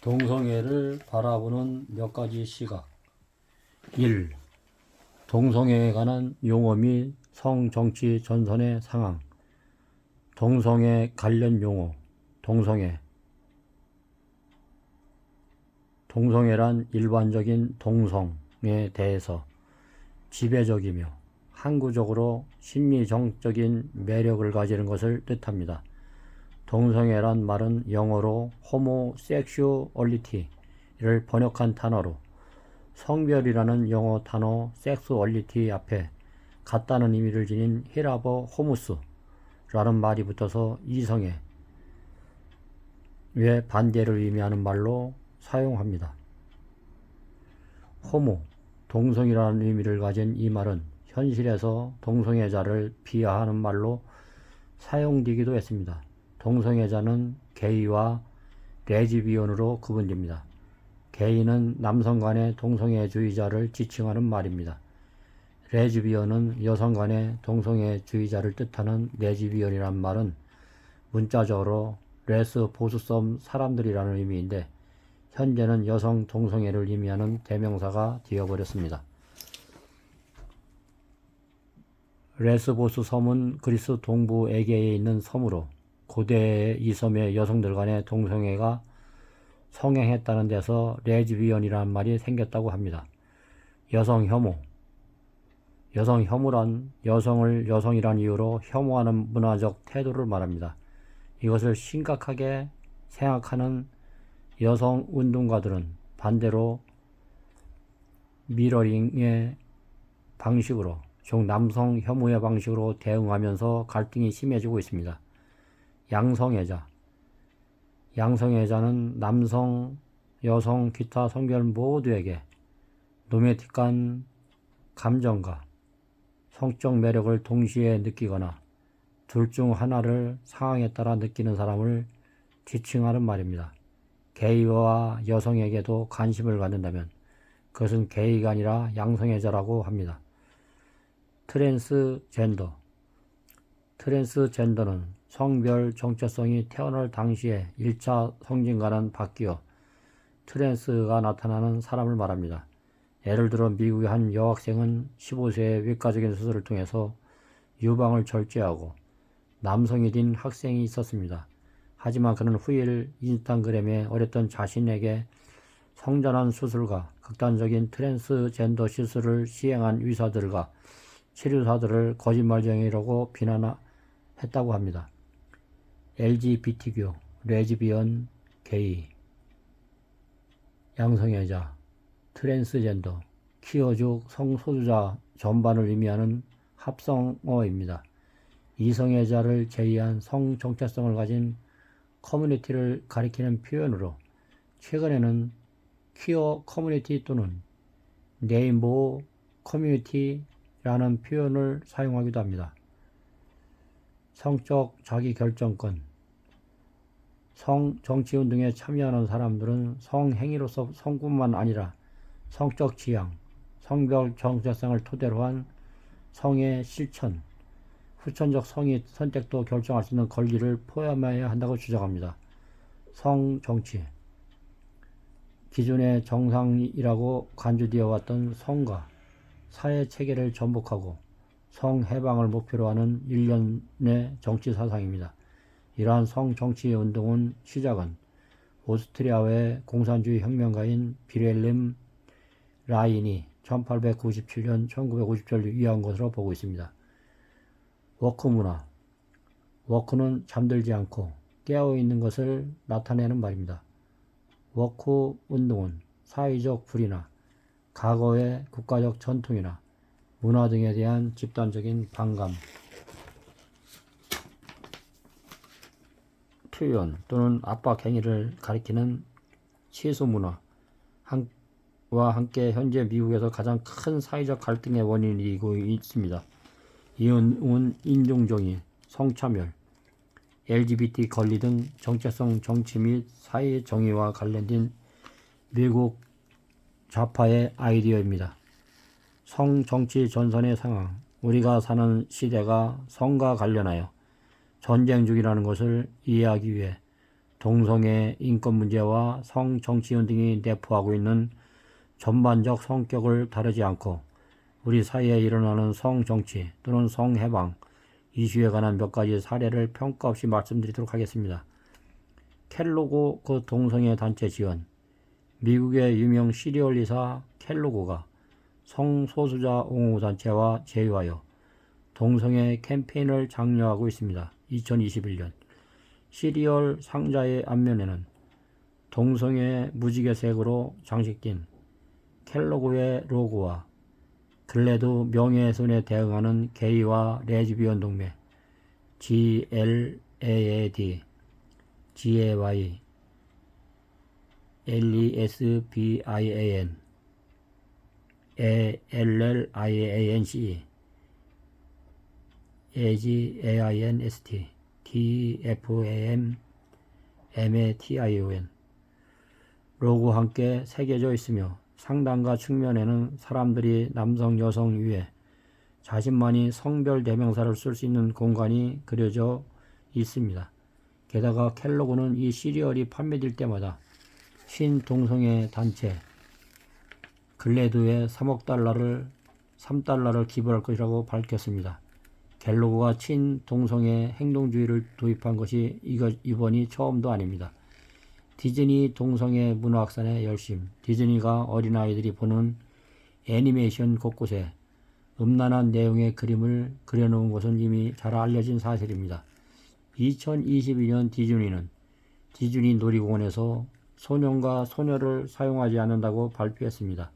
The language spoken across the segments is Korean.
동성애를 바라보는 몇 가지 시각. 1. 동성애에 관한 용어 및 성, 정치, 전선의 상황. 동성애 관련 용어. 동성애. 동성애란 일반적인 동성에 대해서 지배적이며 항구적으로 심리정적인 매력을 가지는 것을 뜻합니다. 동성애란 말은 영어로 호모섹슈얼리티를 번역한 단어로 성별이라는 영어 단어 섹수얼리티 앞에 같다는 의미를 지닌 히라버 호무스라는 말이 붙어서 이성애의 반대를 의미하는 말로 사용합니다. 호모, 동성이라는 의미를 가진 이 말은 현실에서 동성애자를 비하하는 말로 사용되기도 했습니다. 동성애자는 게이와 레즈비언으로 구분됩니다. 게이는 남성 간의 동성애주의자를 지칭하는 말입니다. 레즈비언은 여성 간의 동성애주의자를 뜻하는 레즈비언이란 말은 문자적으로 레스 보수섬 사람들이라는 의미인데 현재는 여성 동성애를 의미하는 대명사가 되어버렸습니다. 레스보스 섬은 그리스 동부 에게에 있는 섬으로 고대의 이 섬의 여성들 간의 동성애가 성행했다는 데서 레즈비언이라는 말이 생겼다고 합니다. 여성 혐오. 여성 혐오란 여성을 여성이란 이유로 혐오하는 문화적 태도를 말합니다. 이것을 심각하게 생각하는 여성 운동가들은 반대로 미러링의 방식으로 즉 남성 혐오의 방식으로 대응하면서 갈등이 심해지고 있습니다. 양성애자. 양성애자는 남성, 여성, 기타 성별 모두에게 노메틱한 감정과 성적 매력을 동시에 느끼거나 둘 중 하나를 상황에 따라 느끼는 사람을 지칭하는 말입니다. 게이와 여성에게도 관심을 갖는다면 그것은 게이가 아니라 양성애자라고 합니다. 트랜스젠더. 트랜스젠더는 성별 정체성이 태어날 당시에 1차 성징과는 바뀌어 트랜스가 나타나는 사람을 말합니다. 예를 들어 미국의 한 여학생은 15세의 외과적인 수술을 통해서 유방을 절제하고 남성이 된 학생이 있었습니다. 하지만 그는 후일 인스타그램에 어렸던 자신에게 성전환 수술과 극단적인 트랜스젠더 시술을 시행한 의사들과 치료사들을 거짓말쟁이라고 비난했다고 합니다. LGBTQ, 레즈비언, 게이, 양성애자, 트랜스젠더, 퀴어족 성소수자 전반을 의미하는 합성어입니다. 이성애자를 제외한 성 정체성을 가진 커뮤니티를 가리키는 표현으로 최근에는 퀴어 커뮤니티 또는 네이버 커뮤니티라는 표현을 사용하기도 합니다. 성적 자기결정권. 성 정치운동에 참여하는 사람들은 성행위로서 성뿐만 아니라 성적 지향, 성별 정체성을 토대로 한 성의 실천, 후천적 성의 선택도 결정할 수 있는 권리를 포함해야 한다고 주장합니다. 성정치. 기존의 정상이라고 간주되어 왔던 성과 사회체계를 전복하고 성해방을 목표로 하는 일련의 정치 사상입니다. 이러한 성정치운동은 시작은 오스트리아의 공산주의 혁명가인 빌헬름 라인이 1897년, 1950절 위한 것으로 보고 있습니다. 워크문화. 워크는 잠들지 않고 깨어있는 것을 나타내는 말입니다. 워크 운동은 사회적 불이나 과거의 국가적 전통이나 문화 등에 대한 집단적인 반감, 표현 또는 압박 행위를 가리키는 치수문화와 함께 현재 미국에서 가장 큰 사회적 갈등의 원인이 되고 있습니다. 이은 인종정의, 성차별, LGBT 권리 등 정체성 정치 및 사회 정의와 관련된 미국 좌파의 아이디어입니다. 성 정치 전선의 상황. 우리가 사는 시대가 성과 관련하여 전쟁 중이라는 것을 이해하기 위해 동성애 인권 문제와 성정치운 등이 내포하고 있는 전반적 성격을 다루지 않고 우리 사회에 일어나는 성정치 또는 성해방 이슈에 관한 몇 가지 사례를 평가 없이 말씀드리도록 하겠습니다. 켈로그 그 동성애 단체 지원. 미국의 유명 시리얼 이사 켈로그가 성소수자 옹호단체와 제휴하여 동성애 캠페인을 장려하고 있습니다. 2021년 시리얼 상자의 앞면에는 동성애 무지개색으로 장식된 켈로그의 로고와 글래드 명예훼손에 대응하는 게이와 레즈비언 동맹 GLAAD, GAY, LESBIAN, ALLIANCE, AGAINST, TFAM, MATION 로고 함께 새겨져 있으며 상단과 측면에는 사람들이 남성, 여성 위에 자신만이 성별 대명사를 쓸 수 있는 공간이 그려져 있습니다. 게다가 켈로그는 이 시리얼이 판매될 때마다 신동성애 단체 글래드에 $3을 기부할 것이라고 밝혔습니다. 켈로그가 친동성애 행동주의를 도입한 것이 이번이 처음도 아닙니다. 디즈니 동성애 문화 확산의 열심. 디즈니가 어린아이들이 보는 애니메이션 곳곳에 음란한 내용의 그림을 그려놓은 것은 이미 잘 알려진 사실입니다. 2022년 디즈니는 디즈니 놀이공원에서 소년과 소녀를 사용하지 않는다고 발표했습니다.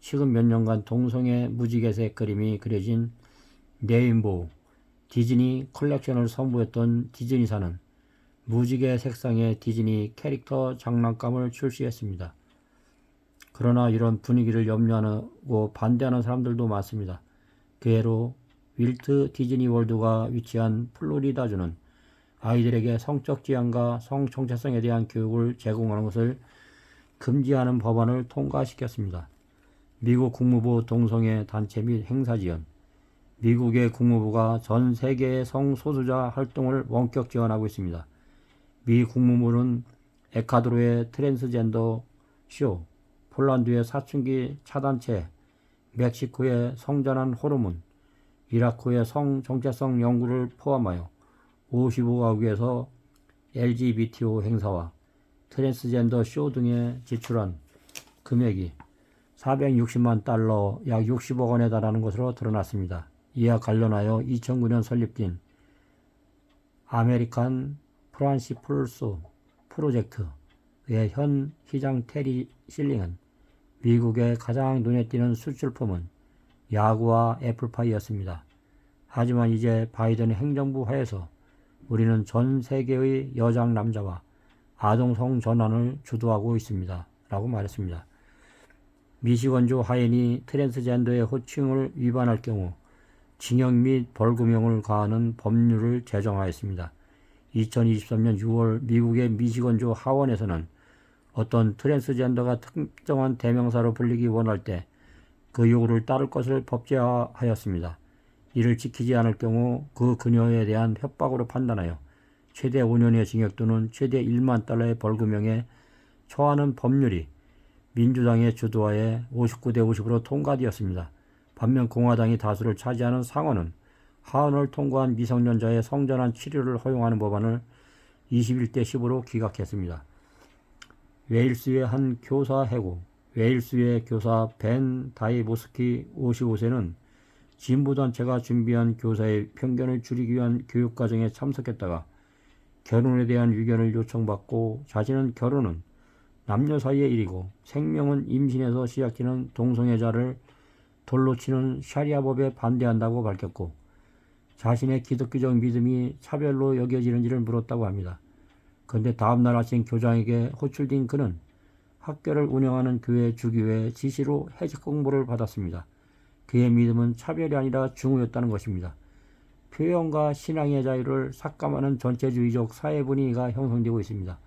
최근 몇 년간 동성애 무지개색 그림이 그려진 레인보우 디즈니 컬렉션을 선보였던 디즈니사는 무지개 색상의 디즈니 캐릭터 장난감을 출시했습니다. 그러나 이런 분위기를 염려하고 반대하는 사람들도 많습니다. 그 예로 윌트 디즈니 월드가 위치한 플로리다주는 아이들에게 성적 지향과 성 정체성에 대한 교육을 제공하는 것을 금지하는 법안을 통과시켰습니다. 미국 국무부 동성애 단체 및 행사 지원. 미국의 국무부가 전 세계의 성소수자 활동을 원격 지원하고 있습니다. 미 국무부는 에콰도르의 트랜스젠더 쇼, 폴란드의 사춘기 차단체, 멕시코의 성전환 호르몬, 이라크의 성정체성 연구를 포함하여 55가국에서 LGBTO 행사와 트랜스젠더 쇼 등에 지출한 금액이 $460만, 약 60억 원에 달하는 것으로 드러났습니다. 이와 관련하여 2009년 설립된 아메리칸 프란시 플스 프로젝트의 현 시장 테리 실링은 미국의 가장 눈에 띄는 수출품은 야구와 애플파이였습니다. 하지만 이제 바이든 행정부 하에서 우리는 전 세계의 여장 남자와 아동 성전환을 주도하고 있습니다. 라고 말했습니다. 미시건주 하인이 트랜스젠더의 호칭을 위반할 경우 징역 및 벌금형을 가하는 법률을 제정하였습니다. 2023년 6월 미국의 미시건주 하원에서는 어떤 트랜스젠더가 특정한 대명사로 불리기 원할 때 그 요구를 따를 것을 법제화하였습니다. 이를 지키지 않을 경우 그 그녀에 대한 협박으로 판단하여 최대 5년의 징역 또는 최대 $10,000의 벌금형에 처하는 법률이 민주당의 주도하에 59대 50으로 통과되었습니다. 반면 공화당이 다수를 차지하는 상원은 하원을 통과한 미성년자의 성전환 치료를 허용하는 법안을 21대 10으로 기각했습니다. 웨일스의 한 교사 해고. 웨일스의 교사 벤 다이보스키 55세는 진보단체가 준비한 교사의 편견을 줄이기 위한 교육과정에 참석했다가 결혼에 대한 의견을 요청받고 자신은 결혼은 남녀 사이의 일이고 생명은 임신에서 시작되는 동성애자를 돌로 치는 샤리아법에 반대한다고 밝혔고 자신의 기독교적 믿음이 차별로 여겨지는지를 물었다고 합니다. 그런데 다음날 아침 교장에게 호출된 그는 학교를 운영하는 교회 주교의 지시로 해직 공보를 받았습니다. 그의 믿음은 차별이 아니라 중후였다는 것입니다. 표현과 신앙의 자유를 삭감하는 전체주의적 사회 분위기가 형성되고 있습니다.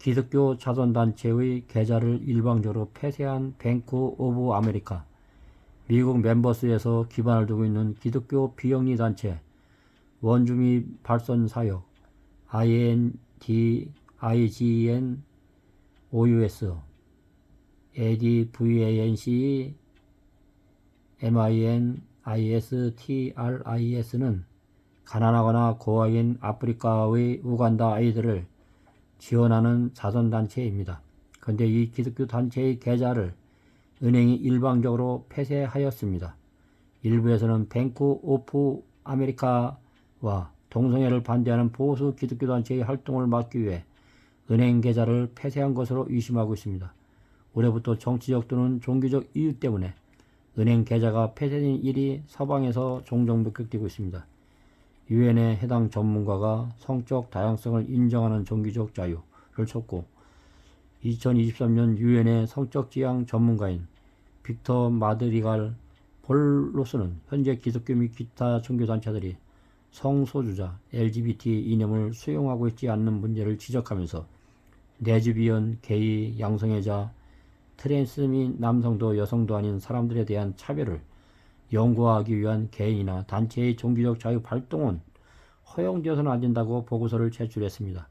기독교 자선단체의 계좌를 일방적으로 폐쇄한 뱅크 오브 아메리카. 미국 멤버스에서 기반을 두고 있는 기독교 비영리 단체 원주민 발전 사역 IGN OUS ADVANC MINISTRIS는 가난하거나 고아인 아프리카의 우간다 아이들을 지원하는 자선단체입니다. 그런데 이 기독교 단체의 계좌를 은행이 일방적으로 폐쇄하였습니다. 일부에서는 뱅크 오프 아메리카와 동성애를 반대하는 보수 기독교 단체의 활동을 막기 위해 은행 계좌를 폐쇄한 것으로 의심하고 있습니다. 올해부터 정치적 또는 종교적 이유 때문에 은행 계좌가 폐쇄된 일이 서방에서 종종 목격되고 있습니다. 유엔의 해당 전문가가 성적 다양성을 인정하는 종교적 자유를 쳤고 2023년 유엔의 성적 지향 전문가인 빅터 마드리갈 볼로스는 현재 기독교 및 기타 종교단체들이 성소수자 LGBT 이념을 수용하고 있지 않는 문제를 지적하면서 레즈비언, 게이, 양성애자, 트랜스 및 남성도 여성도 아닌 사람들에 대한 차별을 연구하기 위한 개인이나 단체의 종교적 자유 발동은 허용되어서는 안 된다고 보고서를 제출했습니다.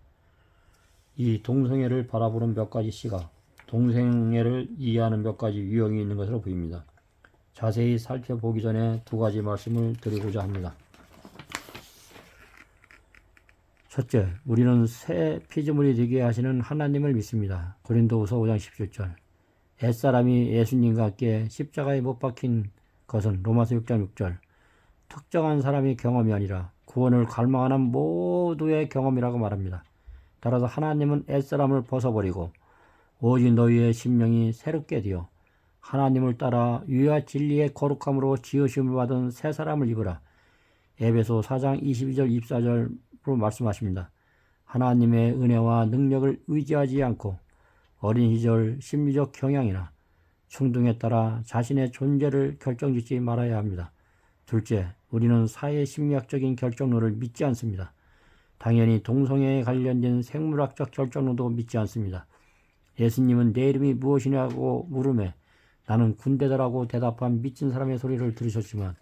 이 동성애를 바라보는 몇 가지 시각, 동성애를 이해하는 몇 가지 유형이 있는 것으로 보입니다. 자세히 살펴보기 전에 두 가지 말씀을 드리고자 합니다. 첫째, 우리는 새 피조물이 되게 하시는 하나님을 믿습니다. 고린도후서 5장 17절. 옛사람이 예수님과 함께 십자가에 못 박힌 것은 로마서 6장 6절. 특정한 사람의 경험이 아니라 구원을 갈망하는 모두의 경험이라고 말합니다. 따라서 하나님은 옛사람을 벗어버리고 오직 너희의 심령이 새롭게 되어 하나님을 따라 유와 진리의 거룩함으로 지으심을 받은 새 사람을 입으라. 에베소 4장 22절 24절로 말씀하십니다. 하나님의 은혜와 능력을 의지하지 않고 어린 시절 심리적 경향이나 충동에 따라 자신의 존재를 결정짓지 말아야 합니다. 둘째, 우리는 사회심리학적인 결정론을 믿지 않습니다. 당연히 동성애에 관련된 생물학적 결정론도 믿지 않습니다. 예수님은 내 이름이 무엇이냐고 물음에 나는 군대다라고 대답한 미친 사람의 소리를 들으셨지만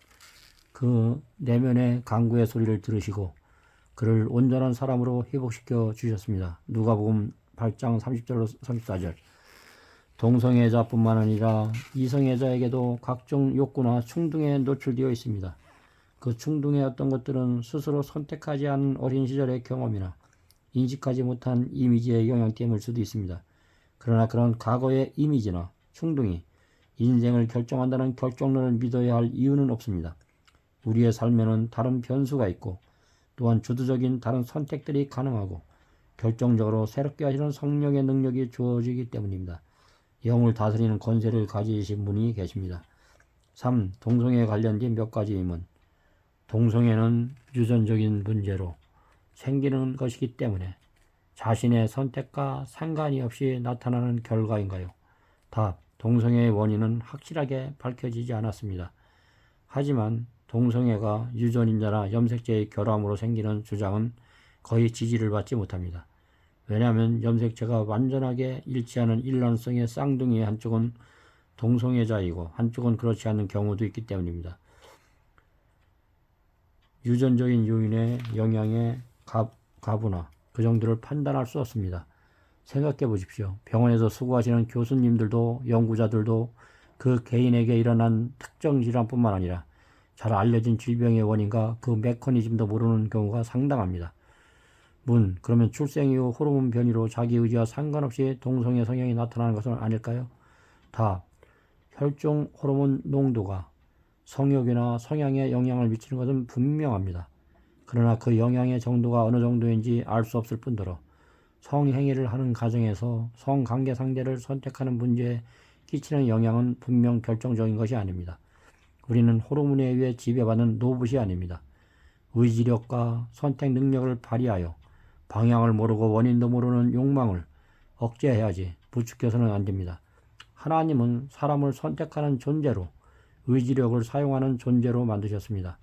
그 내면의 강구의 소리를 들으시고 그를 온전한 사람으로 회복시켜 주셨습니다. 누가복음 8장 30절로 34절. 동성애자뿐만 아니라 이성애자에게도 각종 욕구나 충동에 노출되어 있습니다. 그 충동의 어떤 것들은 스스로 선택하지 않은 어린 시절의 경험이나 인식하지 못한 이미지의 영향 때문일 수도 있습니다. 그러나 그런 과거의 이미지나 충동이 인생을 결정한다는 결정론을 믿어야 할 이유는 없습니다. 우리의 삶에는 다른 변수가 있고 또한 주도적인 다른 선택들이 가능하고 결정적으로 새롭게 하시는 성령의 능력이 주어지기 때문입니다. 영을 다스리는 권세를 가지신 분이 계십니다. 3. 동성애에 관련된 몇 가지 의문. 동성애는 유전적인 문제로 생기는 것이기 때문에 자신의 선택과 상관이 없이 나타나는 결과인가요? 답. 동성애의 원인은 확실하게 밝혀지지 않았습니다. 하지만 동성애가 유전인자나 염색체의 결함으로 생기는 주장은 거의 지지를 받지 못합니다. 왜냐하면 염색체가 완전하게 일치하는 일란성의 쌍둥이의 한쪽은 동성애자이고 한쪽은 그렇지 않은 경우도 있기 때문입니다. 유전적인 요인의 영향의 가부나 그 정도를 판단할 수 없습니다. 생각해 보십시오. 병원에서 수고하시는 교수님들도 연구자들도 그 개인에게 일어난 특정 질환뿐만 아니라 잘 알려진 질병의 원인과 그 메커니즘도 모르는 경우가 상당합니다. 그러면 출생 이후 호르몬 변이로 자기 의지와 상관없이 동성애 성향이 나타나는 것은 아닐까요? 답. 혈중 호르몬 농도가 성욕이나 성향에 영향을 미치는 것은 분명합니다. 그러나 그 영향의 정도가 어느 정도인지 알 수 없을 뿐더러 성행위를 하는 과정에서 성관계 상대를 선택하는 문제에 끼치는 영향은 분명 결정적인 것이 아닙니다. 우리는 호르몬에 의해 지배받는 로봇이 아닙니다. 의지력과 선택 능력을 발휘하여 방향을 모르고 원인도 모르는 욕망을 억제해야지 부추겨서는 안 됩니다. 하나님은 사람을 선택하는 존재로 의지력을 사용하는 존재로 만드셨습니다.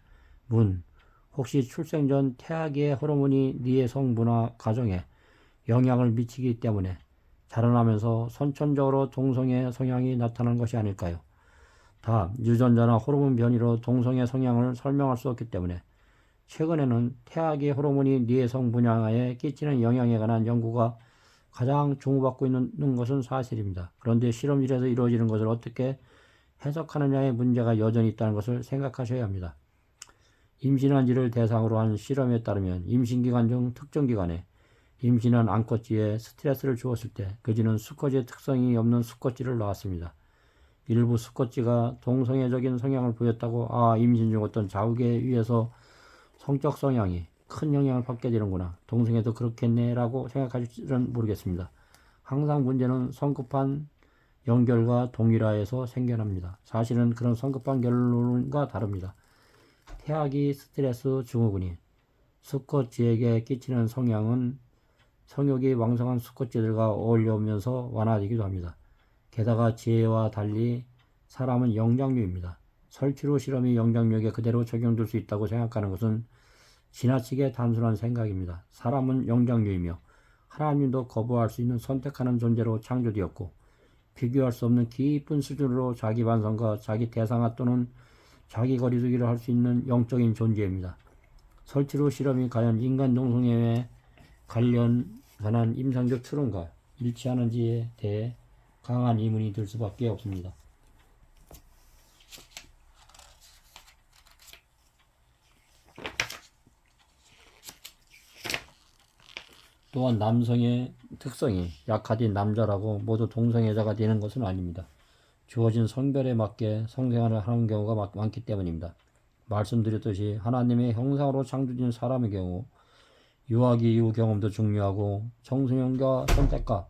혹시 출생 전 태아기의 호르몬이 네 성문화 가정에 영향을 미치기 때문에 자라나면서 선천적으로 동성애 성향이 나타나는 것이 아닐까요? 답. 유전자나 호르몬 변이로 동성애 성향을 설명할 수 없기 때문에 최근에는 태아기 호르몬이 뇌성 분야에 끼치는 영향에 관한 연구가 가장 주목받고 있는 것은 사실입니다. 그런데 실험실에서 이루어지는 것을 어떻게 해석하느냐의 문제가 여전히 있다는 것을 생각하셔야 합니다. 임신한 이를 대상으로 한 실험에 따르면 임신기간 중 특정 기간에 임신한 암컷쥐에 스트레스를 주었을 때 그쥐는 수컷쥐의 특성이 없는 수컷쥐를 낳았습니다. 일부 수컷쥐가 동성애적인 성향을 보였다고 임신 중 어떤 자극에 의해서 성적 성향이 큰 영향을 받게 되는구나. 동성애도 그렇겠네 라고 생각하실지는 모르겠습니다. 항상 문제는 성급한 연결과 동일화에서 생겨납니다. 사실은 그런 성급한 결론과 다릅니다. 태아기 스트레스 증후군이 수컷쥐에게 끼치는 성향은 성욕이 왕성한 수컷쥐들과 어울려오면서 완화되기도 합니다. 게다가 쥐와 달리 사람은 영장류입니다. 설치로 실험이 영장류에게 그대로 적용될 수 있다고 생각하는 것은 지나치게 단순한 생각입니다. 사람은 영장류이며 하나님도 거부할 수 있는 선택하는 존재로 창조되었고 비교할 수 없는 깊은 수준으로 자기 반성과 자기 대상화 또는 자기 거리두기를 할 수 있는 영적인 존재입니다. 설치로 실험이 과연 인간 동성애에 관한 임상적 추론과 일치하는지에 대해 강한 의문이 들 수밖에 없습니다. 또한 남성의 특성이 약화된 남자라고 모두 동성애자가 되는 것은 아닙니다. 주어진 성별에 맞게 성생활을 하는 경우가 많기 때문입니다. 말씀드렸듯이 하나님의 형상으로 창조된 사람의 경우 유아기 이후 경험도 중요하고 청소년과 선택과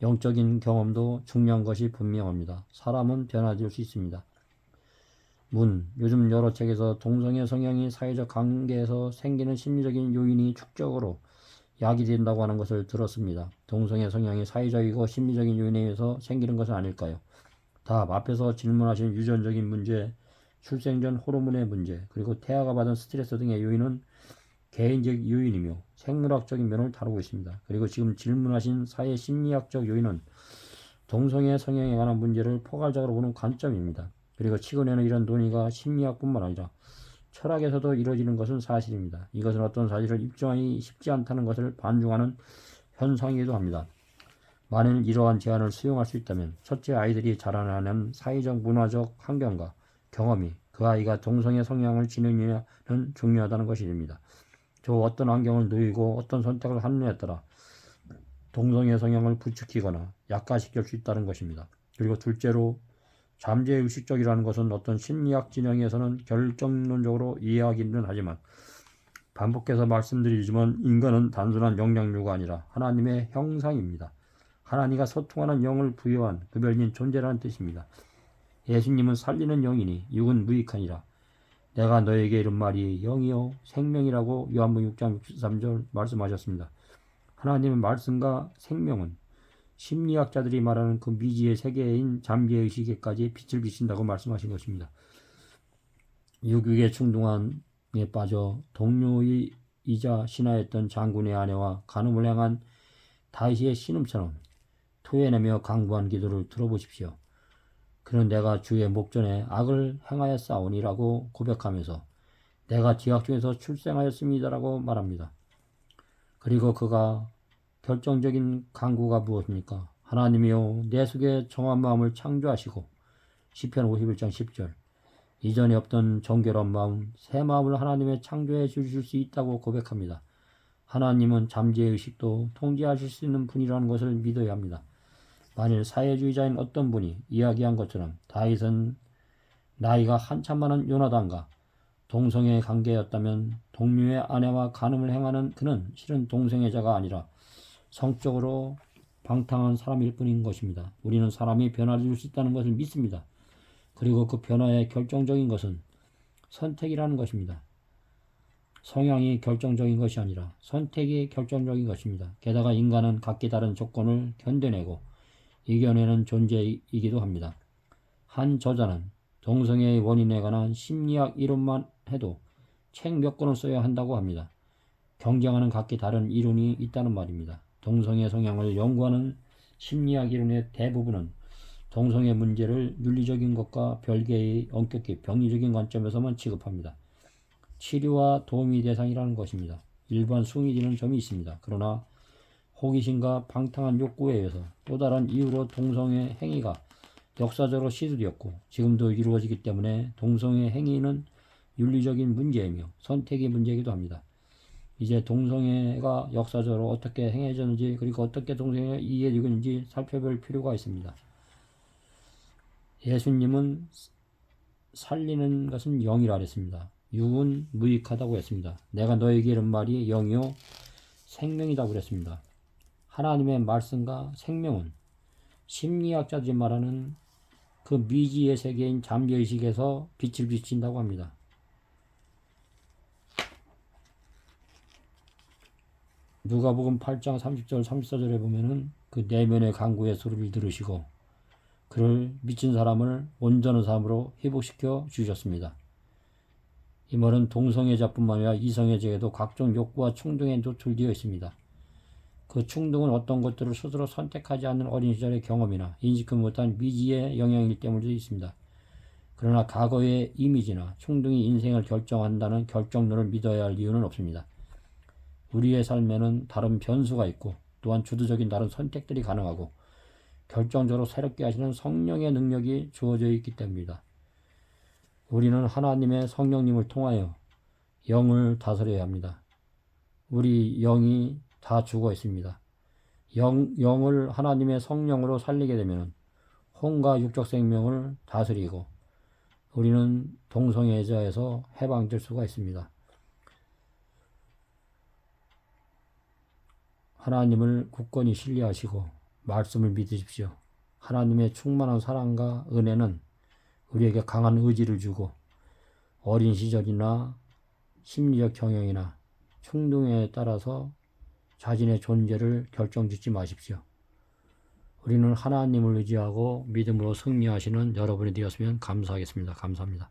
영적인 경험도 중요한 것이 분명합니다. 사람은 변화될 수 있습니다. 요즘 여러 책에서 동성애 성향이 사회적 관계에서 생기는 심리적인 요인이 축적으로 야기된다고 하는 것을 들었습니다. 동성애 성향이 사회적이고 심리적인 요인에 의해서 생기는 것은 아닐까요? 답, 앞에서 질문하신 유전적인 문제, 출생 전 호르몬의 문제, 그리고 태아가 받은 스트레스 등의 요인은 개인적 요인이며 생물학적인 면을 다루고 있습니다. 그리고 지금 질문하신 사회 심리학적 요인은 동성애 성향에 관한 문제를 포괄적으로 보는 관점입니다. 그리고 최근에는 이런 논의가 심리학뿐만 아니라 철학에서도 이루어지는 것은 사실입니다. 이것은 어떤 사실을 입증하기 쉽지 않다는 것을 반증하는 현상이기도 합니다. 만일 이러한 제안을 수용할 수 있다면 첫째, 아이들이 자라나는 사회적 문화적 환경과 경험이 그 아이가 동성애 성향을 지니느냐는 중요하다는 것이 됩니다. 저 어떤 환경을 누이고 어떤 선택을 하느냐에 따라 동성애 성향을 부추기거나 약화시킬 수 있다는 것입니다. 그리고 둘째로 잠재의식적이라는 것은 어떤 심리학 진영에서는 결정론적으로 이해하기는 하지만 반복해서 말씀드리지만 인간은 단순한 영장류가 아니라 하나님의 형상입니다. 하나님과 소통하는 영을 부여한 구별진 존재라는 뜻입니다. 예수님은 살리는 영이니 육은 무익하니라. 내가 너에게 이른 말이 영이요 생명이라고 요한복음 6장 63절 말씀하셨습니다. 하나님의 말씀과 생명은 심리학자들이 말하는 그 미지의 세계인 잠재의식에까지 빛을 비친다고 말씀하신 것입니다. 육육의 충동함에 빠져 동료이자 신하였던 장군의 아내와 간음을 행한 다윗의 신음처럼 토해내며 강구한 기도를 들어보십시오. 그는 내가 주의 목전에 악을 행하였사오니라고 고백하면서 내가 지각 중에서 출생하였습니다라고 말합니다. 그리고 그가 결정적인 강구가 무엇입니까? 하나님이여 내 속에 정한 마음을 창조하시고 시편 51장 10절 이전에 없던 정결한 마음, 새 마음을 하나님의 창조해 주실 수 있다고 고백합니다. 하나님은 잠재의식도 통제하실 수 있는 분이라는 것을 믿어야 합니다. 만일 사회주의자인 어떤 분이 이야기한 것처럼 다윗은 나이가 한참 많은 요나단과 동성애 관계였다면 동료의 아내와 간음을 행하는 그는 실은 동성애자가 아니라 성적으로 방탕한 사람일 뿐인 것입니다. 우리는 사람이 변화될 수 있다는 것을 믿습니다. 그리고 그 변화의 결정적인 것은 선택이라는 것입니다. 성향이 결정적인 것이 아니라 선택이 결정적인 것입니다. 게다가 인간은 각기 다른 조건을 견뎌내고 이겨내는 존재이기도 합니다. 한 저자는 동성애의 원인에 관한 심리학 이론만 해도 책 몇 권을 써야 한다고 합니다. 경쟁하는 각기 다른 이론이 있다는 말입니다. 동성애 성향을 연구하는 심리학 이론의 대부분은 동성애 문제를 윤리적인 것과 별개의 엄격히 병리적인 관점에서만 취급합니다. 치료와 도움이 대상이라는 것입니다. 일반 숭이지는 점이 있습니다. 그러나 호기심과 방탕한 욕구에 의해서 또 다른 이유로 동성애 행위가 역사적으로 시도되었고 지금도 이루어지기 때문에 동성애 행위는 윤리적인 문제이며 선택의 문제이기도 합니다. 이제 동성애가 역사적으로 어떻게 행해졌는지 그리고 어떻게 동성애가 이해되고 있는지 살펴볼 필요가 있습니다. 예수님은 살리는 것은 영이라 했습니다. 육은 무익하다고 했습니다. 내가 너에게 이른 말이 영이요 생명이라고 그랬습니다. 하나님의 말씀과 생명은 심리학자들이 말하는 그 미지의 세계인 잠재의식에서 빛을 비친다고 합니다. 누가복음 8장 30절 34절에 보면은 그 내면의 간구의 소리를 들으시고 그를 미친 사람을 온전한 사람으로 회복시켜 주셨습니다. 이 말은 동성애자뿐만 아니라 이성애자에도 각종 욕구와 충동에 노출되어 있습니다. 그 충동은 어떤 것들을 스스로 선택하지 않는 어린 시절의 경험이나 인식하지 못한 미지의 영향이기 때문도 있습니다. 그러나 과거의 이미지나 충동이 인생을 결정한다는 결정론을 믿어야 할 이유는 없습니다. 우리의 삶에는 다른 변수가 있고 또한 주도적인 다른 선택들이 가능하고 결정적으로 새롭게 하시는 성령의 능력이 주어져 있기 때문입니다. 우리는 하나님의 성령님을 통하여 영을 다스려야 합니다. 우리 영이 다 죽어 있습니다. 영을 하나님의 성령으로 살리게 되면 혼과 육적 생명을 다스리고 우리는 동성애자에서 해방될 수가 있습니다. 하나님을 굳건히 신뢰하시고 말씀을 믿으십시오. 하나님의 충만한 사랑과 은혜는 우리에게 강한 의지를 주고 어린 시절이나 심리적 경영이나 충동에 따라서 자신의 존재를 결정짓지 마십시오. 우리는 하나님을 의지하고 믿음으로 승리하시는 여러분이 되었으면 감사하겠습니다. 감사합니다.